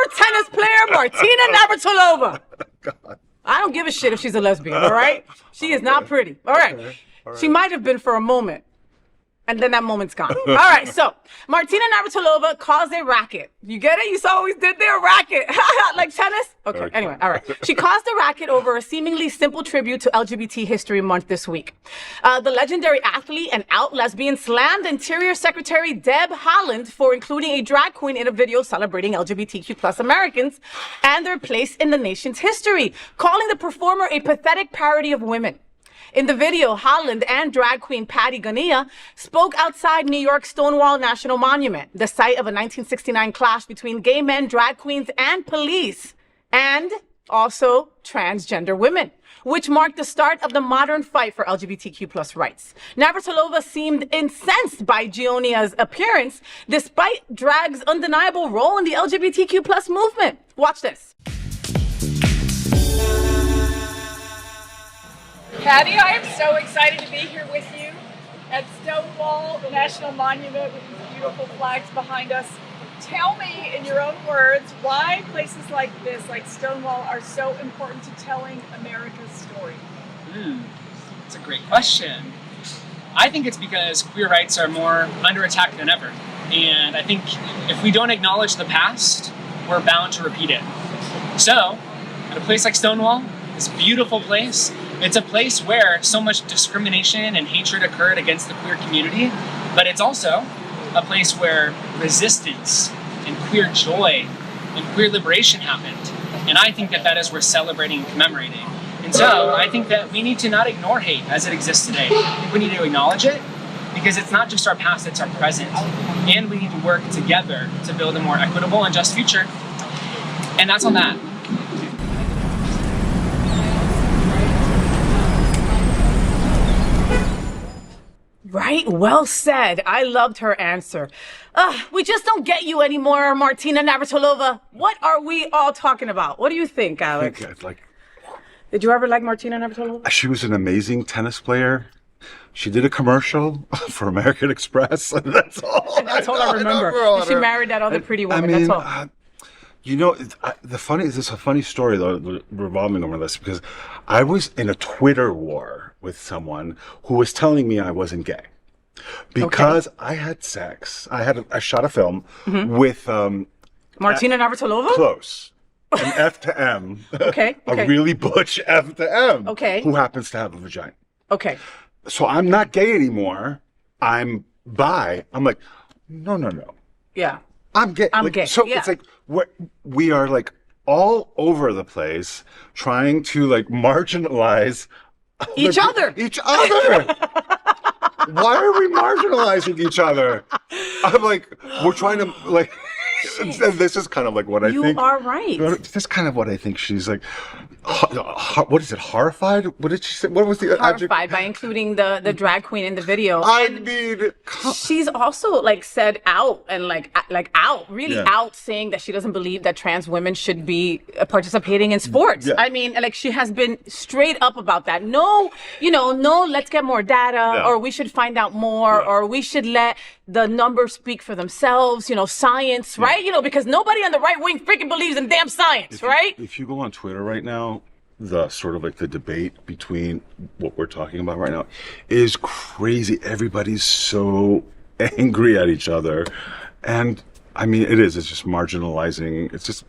tennis player Martina Navratilova. God. I don't give a shit if she's a lesbian, all right? She is not pretty, all right? Okay. All right. She might have been for a moment, and then that moment's gone. All right, so Martina Navratilova caused a racket. You get it? You saw what we did there? Racket. Like tennis? Okay, anyway, all right. She caused a racket over a seemingly simple tribute to LGBT History Month this week. The legendary athlete and out lesbian slammed Interior Secretary Deb Haaland for including a drag queen in a video celebrating LGBTQ+ Americans and their place in the nation's history, calling the performer a pathetic parody of women. In the video, Haaland and drag queen Pattie Gonia spoke outside New York's Stonewall National Monument, the site of a 1969 clash between gay men, drag queens, and police, and also transgender women, which marked the start of the modern fight for LGBTQ+ rights. Navratilova seemed incensed by Gonia's appearance, despite drag's undeniable role in the LGBTQ+ movement. Watch this. Pattie, I am so excited to be here with you at Stonewall, the National Monument with these beautiful flags behind us. Tell me, in your own words, why places like this, like Stonewall, are so important to telling America's story? It's a great question. I think it's because queer rights are more under attack than ever. And I think if we don't acknowledge the past, we're bound to repeat it. So, at a place like Stonewall, this beautiful place, it's a place where so much discrimination and hatred occurred against the queer community, but it's also a place where resistance and queer joy and queer liberation happened. And I think that that is worth celebrating and commemorating. And so I think that we need to not ignore hate as it exists today. I think we need to acknowledge it because it's not just our past, it's our present. And we need to work together to build a more equitable and just future. And that's on that. Right, well said. I loved her answer. We just don't get you anymore, Martina Navratilova. What are we all talking about? What do you think, Alex? I think Did you ever like Martina Navratilova? she was an amazing tennis player. She did a commercial for American Express, and that's all. That's all I remember. And she married that other pretty woman, that's all. You know, this is a funny story though, revolving over this, because I was in a Twitter war with someone who was telling me I wasn't gay because I had sex. I shot a film with Martina Navratilova? Close. An F to M. Okay. A really butch F to M. Okay. Who happens to have a vagina. Okay. So I'm not gay anymore. I'm bi. I'm like, no. Yeah. I'm gay. I'm gay. So Yeah. it's like we are like all over the place trying to like marginalize Each other. Each other. Why are we marginalizing each other? I'm like, we're trying to like. And this is kind of like what I think. You are right. This is kind of what I think she's like. What is it? Horrified? What did she say? What was the adjective? Horrified by including the drag queen in the video. I mean, she's also like said out and like out, really out, saying that she doesn't believe that trans women should be participating in sports. Yeah. I mean, like she has been straight up about that. No, let's get more data, or we should find out more, or we should let the numbers speak for themselves. Science, right? Because nobody on the right wing freaking believes in damn science, right? If you go on Twitter right now, the sort of like the debate between what we're talking about right now is crazy. Everybody's so angry at each other. And I mean, it's just marginalizing. It's just.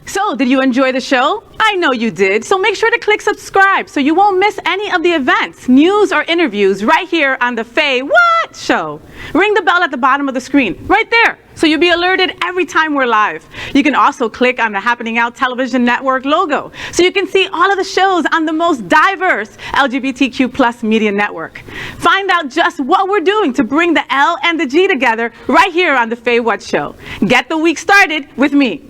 So, did you enjoy the show? I know you did. So make sure to click subscribe so you won't miss any of the events, news, or interviews right here on the Faye What Show. Ring the bell at the bottom of the screen, right there, so you'll be alerted every time we're live. You can also click on the Happening Out Television Network logo so you can see all of the shows on the most diverse LGBTQ+ media network. Find out just what we're doing to bring the L and the G together right here on the Faye What Show. Get the week started with me.